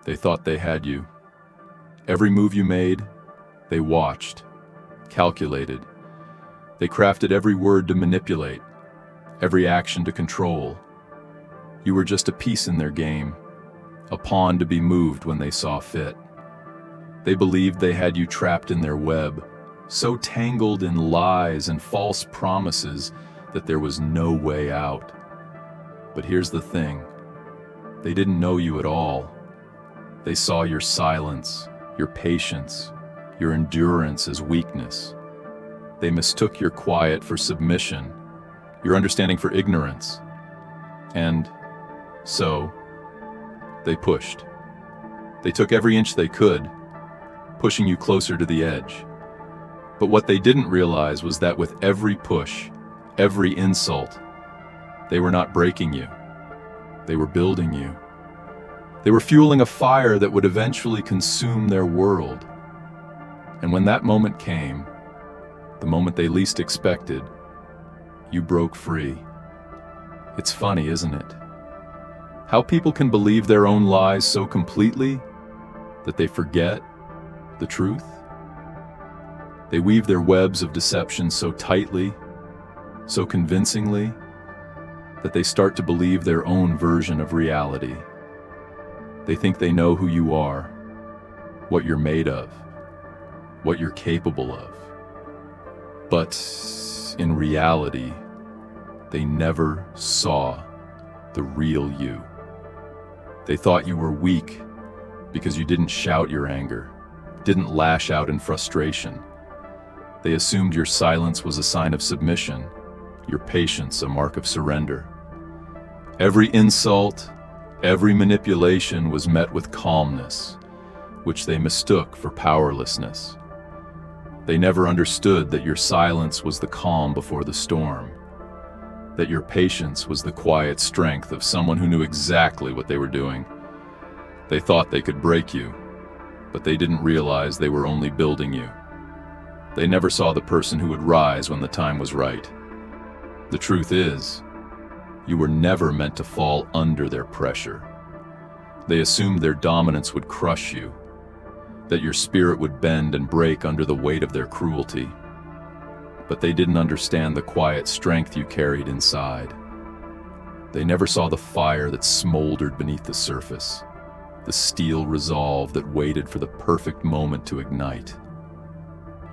They thought they had you. Every move you made, they watched, calculated. They crafted every word to manipulate, every action to control. You were just a piece in their game, a pawn to be moved when they saw fit. They believed they had you trapped in their web, so tangled in lies and false promises that there was no way out. But here's the thing. They didn't know you at all. They saw your silence, your patience, your endurance as weakness. They mistook your quiet for submission, your understanding for ignorance. And so, they pushed. They took every inch they could, pushing you closer to the edge. But what they didn't realize was that with every push, every insult, they were not breaking you. They were building you. They were fueling a fire that would eventually consume their world. And when that moment came, the moment they least expected, you broke free. It's funny, isn't it? How people can believe their own lies so completely that they forget the truth. They weave their webs of deception so tightly, so convincingly, that they start to believe their own version of reality. They think they know who you are, what you're made of, what you're capable of. But in reality, they never saw the real you. They thought you were weak because you didn't shout your anger, didn't lash out in frustration. They assumed your silence was a sign of submission, your patience a mark of surrender. Every insult, every manipulation was met with calmness, which they mistook for powerlessness. They never understood that your silence was the calm before the storm, that your patience was the quiet strength of someone who knew exactly what they were doing. They thought they could break you, but they didn't realize they were only building you. They never saw the person who would rise when the time was right. The truth is, you were never meant to fall under their pressure. They assumed their dominance would crush you, that your spirit would bend and break under the weight of their cruelty. But they didn't understand the quiet strength you carried inside. They never saw the fire that smoldered beneath the surface, the steel resolve that waited for the perfect moment to ignite.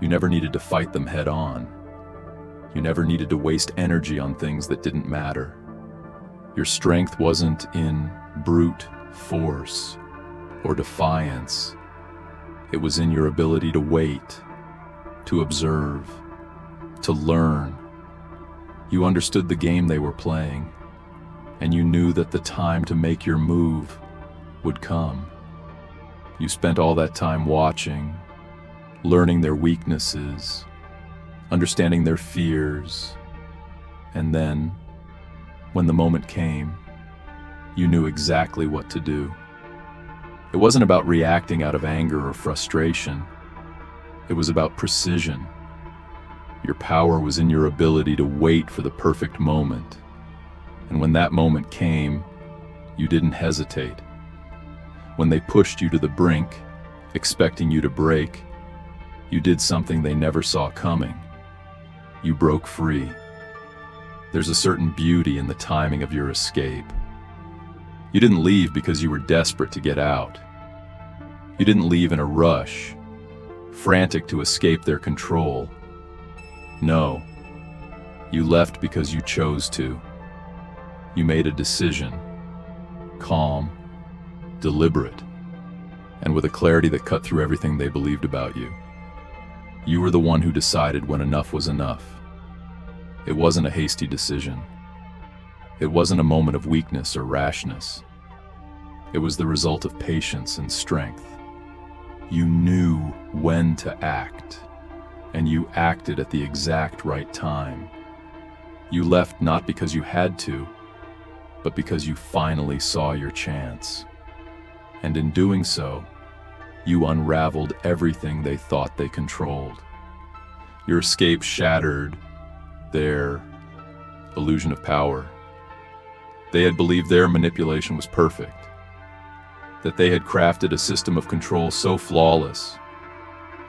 You never needed to fight them head on. You never needed to waste energy on things that didn't matter. Your strength wasn't in brute force or defiance. It was in your ability to wait, to observe, to learn. You understood the game they were playing, and you knew that the time to make your move would come. You spent all that time watching, learning their weaknesses, understanding their fears, and then, when the moment came, you knew exactly what to do. It wasn't about reacting out of anger or frustration. It was about precision. Your power was in your ability to wait for the perfect moment. And when that moment came, you didn't hesitate. When they pushed you to the brink, expecting you to break, you did something they never saw coming. You broke free. There's a certain beauty in the timing of your escape. You didn't leave because you were desperate to get out. You didn't leave in a rush, frantic to escape their control. No, you left because you chose to. You made a decision, calm, deliberate, and with a clarity that cut through everything they believed about you. You were the one who decided when enough was enough. It wasn't a hasty decision. It wasn't a moment of weakness or rashness. It was the result of patience and strength. You knew when to act, and you acted at the exact right time. You left not because you had to, but because you finally saw your chance. And in doing so, you unraveled everything they thought they controlled. Your escape shattered their illusion of power. They had believed their manipulation was perfect. that they had crafted a system of control so flawless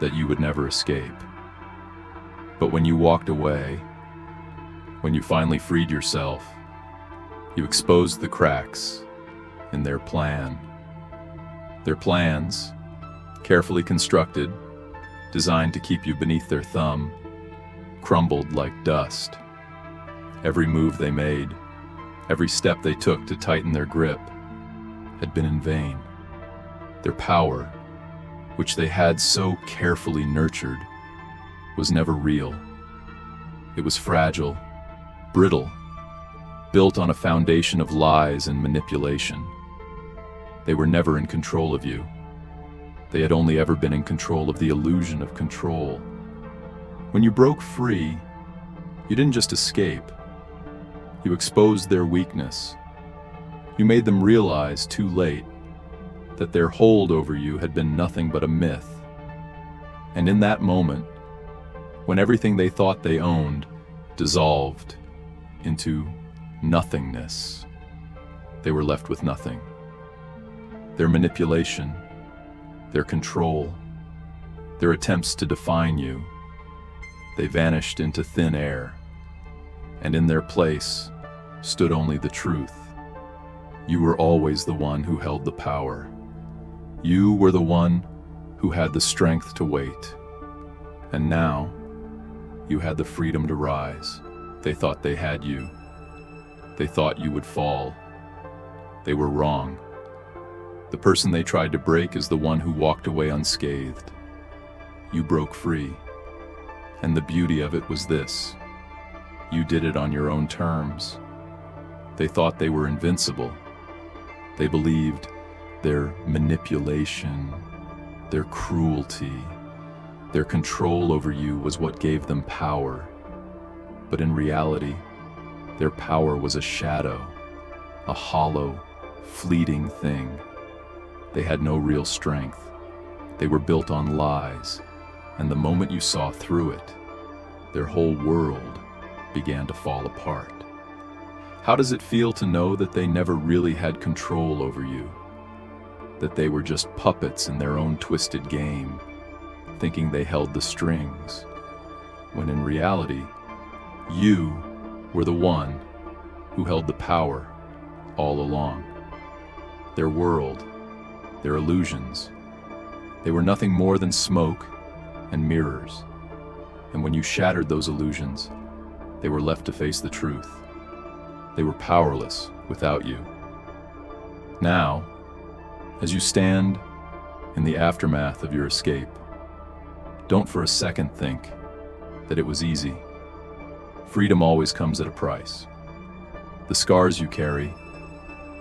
that you would never escape. But when you walked away, when you finally freed yourself, you exposed the cracks in their plan. Their plans, carefully constructed, designed to keep you beneath their thumb, crumbled like dust. Every move they made, every step they took to tighten their grip, had been in vain. Their power, which they had so carefully nurtured, was never real. It was fragile, brittle, built on a foundation of lies and manipulation. They were never in control of you. They had only ever been in control of the illusion of control. When you broke free, you didn't just escape. You exposed their weakness. You made them realize too late that their hold over you had been nothing but a myth. And in that moment, when everything they thought they owned dissolved into nothingness, they were left with nothing. Their manipulation, their control, their attempts to define you, they vanished into thin air, and in their place stood only the truth. You were always the one who held the power. You were the one who had the strength to wait. And now, you had the freedom to rise. They thought they had you. They thought you would fall. They were wrong. The person they tried to break is the one who walked away unscathed. You broke free. And the beauty of it was this: you did it on your own terms. They thought they were invincible. They believed their manipulation, their cruelty, their control over you was what gave them power. But in reality, their power was a shadow, a hollow, fleeting thing. They had no real strength. They were built on lies, and the moment you saw through it, their whole world began to fall apart. How does it feel to know that they never really had control over you? That they were just puppets in their own twisted game, thinking they held the strings, when in reality, you were the one who held the power all along. Their world, their illusions, they were nothing more than smoke and mirrors. And when you shattered those illusions, they were left to face the truth. They were powerless without you. Now, as you stand in the aftermath of your escape, don't for a second think that it was easy. Freedom always comes at a price. The scars you carry,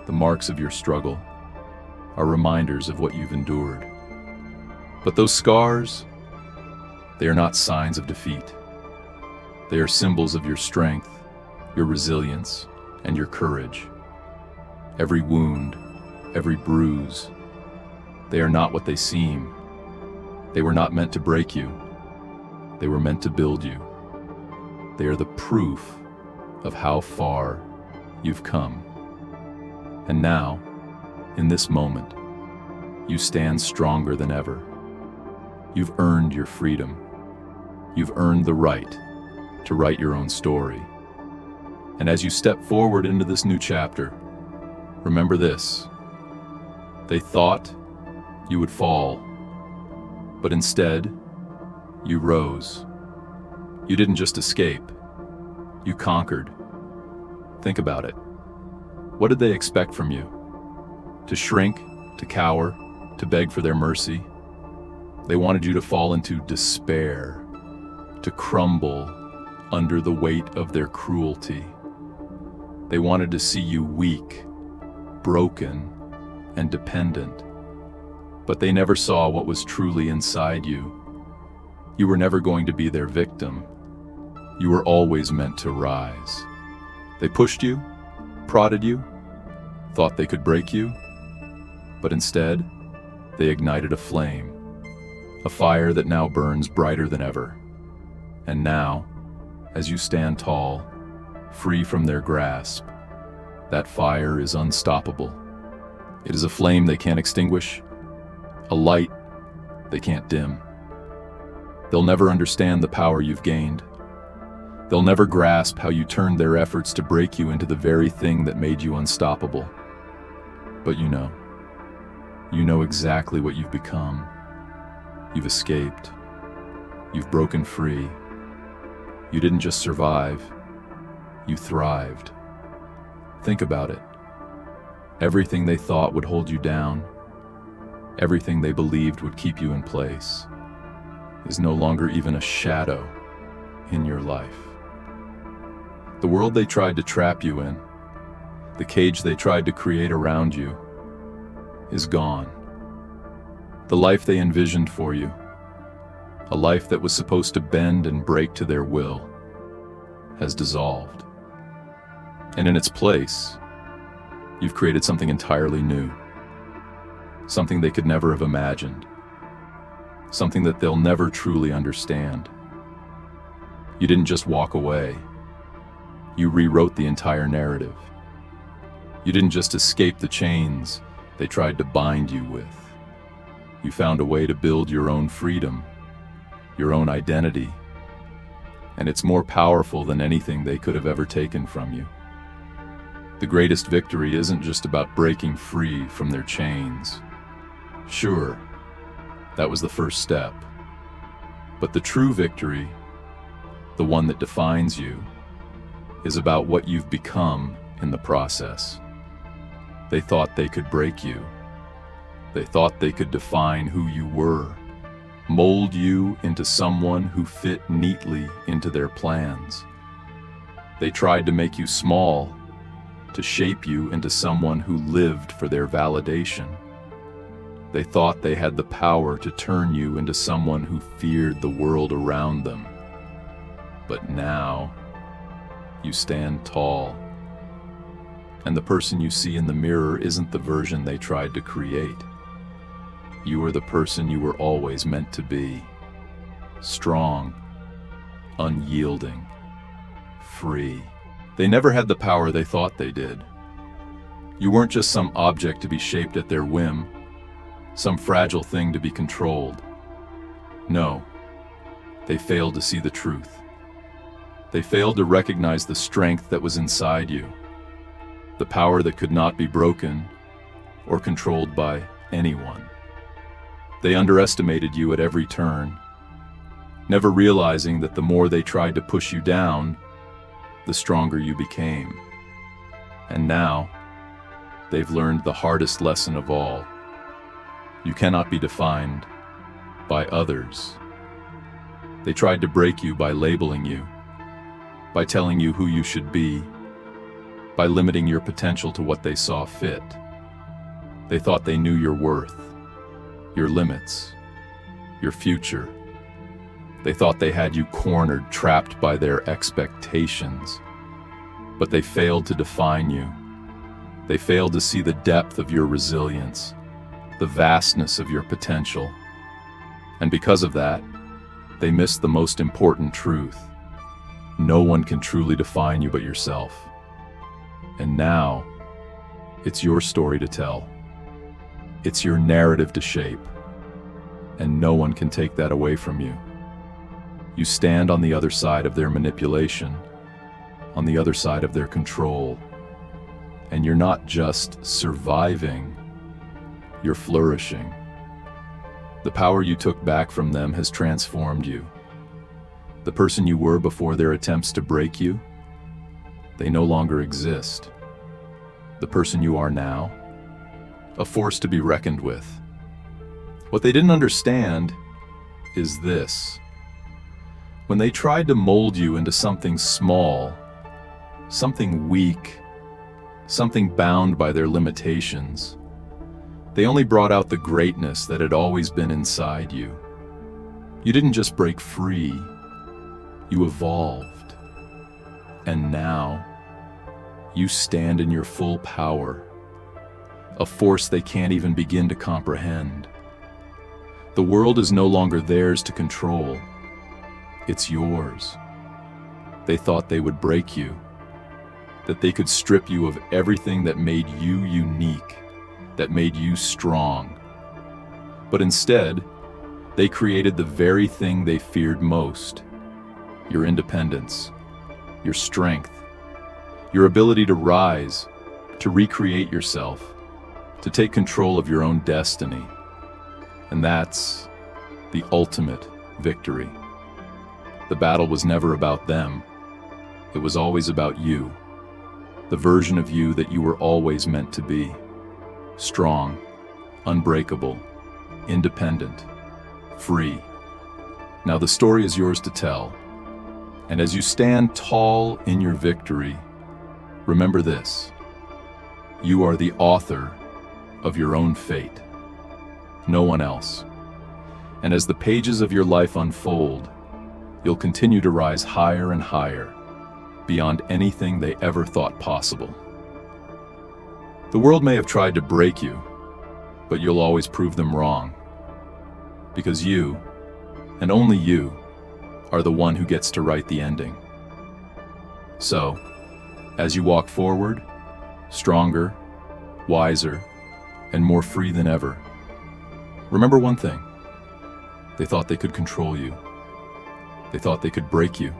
the marks of your struggle, are reminders of what you've endured. But those scars, they are not signs of defeat. They are symbols of your strength, your resilience, and your courage. Every wound, every bruise, they are not what they seem. They were not meant to break you. They were meant to build you. They are the proof of how far you've come. And now, in this moment, you stand stronger than ever. You've earned your freedom. You've earned the right to write your own story. And as you step forward into this new chapter, remember this: they thought you would fall, but instead, you rose. You didn't just escape, you conquered. Think about it. What did they expect from you? To shrink, to cower, to beg for their mercy? They wanted you to fall into despair, to crumble under the weight of their cruelty. They wanted to see you weak, broken, and dependent. But they never saw what was truly inside you. You were never going to be their victim. You were always meant to rise. They pushed you, prodded you, thought they could break you, but instead, they ignited a flame, a fire that now burns brighter than ever. And now, as you stand tall, free from their grasp, that fire is unstoppable. It is a flame they can't extinguish, a light they can't dim. They'll never understand the power you've gained. They'll never grasp how you turned their efforts to break you into the very thing that made you unstoppable. But you know exactly what you've become. You've escaped. You've broken free. You didn't just survive, you thrived. Think about it. Everything they thought would hold you down, everything they believed would keep you in place, is no longer even a shadow in your life. The world they tried to trap you in, the cage they tried to create around you, is gone. The life they envisioned for you, a life that was supposed to bend and break to their will, has dissolved. And in its place, you've created something entirely new, something they could never have imagined, something that they'll never truly understand. You didn't just walk away, you rewrote the entire narrative. You didn't just escape the chains they tried to bind you with. You found a way to build your own freedom, your own identity, and it's more powerful than anything they could have ever taken from you. The greatest victory isn't just about breaking free from their chains. Sure, that was the first step. But the true victory, the one that defines you, is about what you've become in the process. They thought they could break you. They thought they could define who you were, mold you into someone who fit neatly into their plans. They tried to make you small, to shape you into someone who lived for their validation. They thought they had the power to turn you into someone who feared the world around them. But now, you stand tall. And the person you see in the mirror isn't the version they tried to create. You are the person you were always meant to be. Strong, unyielding, free. They never had the power they thought they did. You weren't just some object to be shaped at their whim, some fragile thing to be controlled. No, they failed to see the truth. They failed to recognize the strength that was inside you, the power that could not be broken or controlled by anyone. They underestimated you at every turn, never realizing that the more they tried to push you down, the stronger you became. And now, they've learned the hardest lesson of all. You cannot be defined by others. They tried to break you by labeling you, by telling you who you should be, by limiting your potential to what they saw fit. They thought they knew your worth, your limits, your future. They thought they had you cornered, trapped by their expectations. But they failed to define you. They failed to see the depth of your resilience, the vastness of your potential. And because of that, they missed the most important truth. No one can truly define you but yourself. And now, it's your story to tell. It's your narrative to shape. And no one can take that away from you. You stand on the other side of their manipulation, on the other side of their control. And you're not just surviving, you're flourishing. The power you took back from them has transformed you. The person you were before their attempts to break you, they no longer exist. The person you are now, a force to be reckoned with. What they didn't understand is this. When they tried to mold you into something small, something weak, something bound by their limitations, they only brought out the greatness that had always been inside you. You didn't just break free, you evolved. And now, you stand in your full power, a force they can't even begin to comprehend. The world is no longer theirs to control. It's yours. They thought they would break you, that they could strip you of everything that made you unique, that made you strong. But instead, they created the very thing they feared most: your independence, your strength, your ability to rise, to recreate yourself, to take control of your own destiny. And that's the ultimate victory. The battle was never about them. It was always about you, the version of you that you were always meant to be. Strong, unbreakable, independent, free. Now the story is yours to tell. And as you stand tall in your victory, remember this: you are the author of your own fate, no one else. And as the pages of your life unfold, you'll continue to rise higher and higher, beyond anything they ever thought possible. The world may have tried to break you, but you'll always prove them wrong. Because you, and only you, are the one who gets to write the ending. So, as you walk forward, stronger, wiser, and more free than ever, remember one thing: they thought they could control you. They thought they could break you.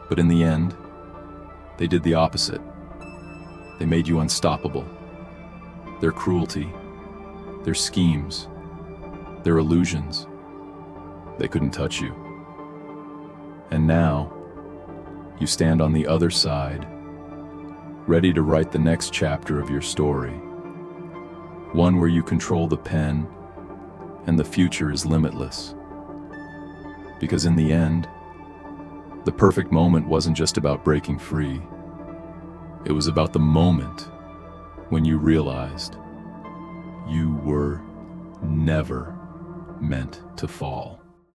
But in the end, they did the opposite. They made you unstoppable. Their cruelty, their schemes, their illusions, they couldn't touch you. And now, you stand on the other side, ready to write the next chapter of your story. One where you control the pen, and the future is limitless. Because in the end, the perfect moment wasn't just about breaking free. It was about the moment when you realized you were never meant to fall.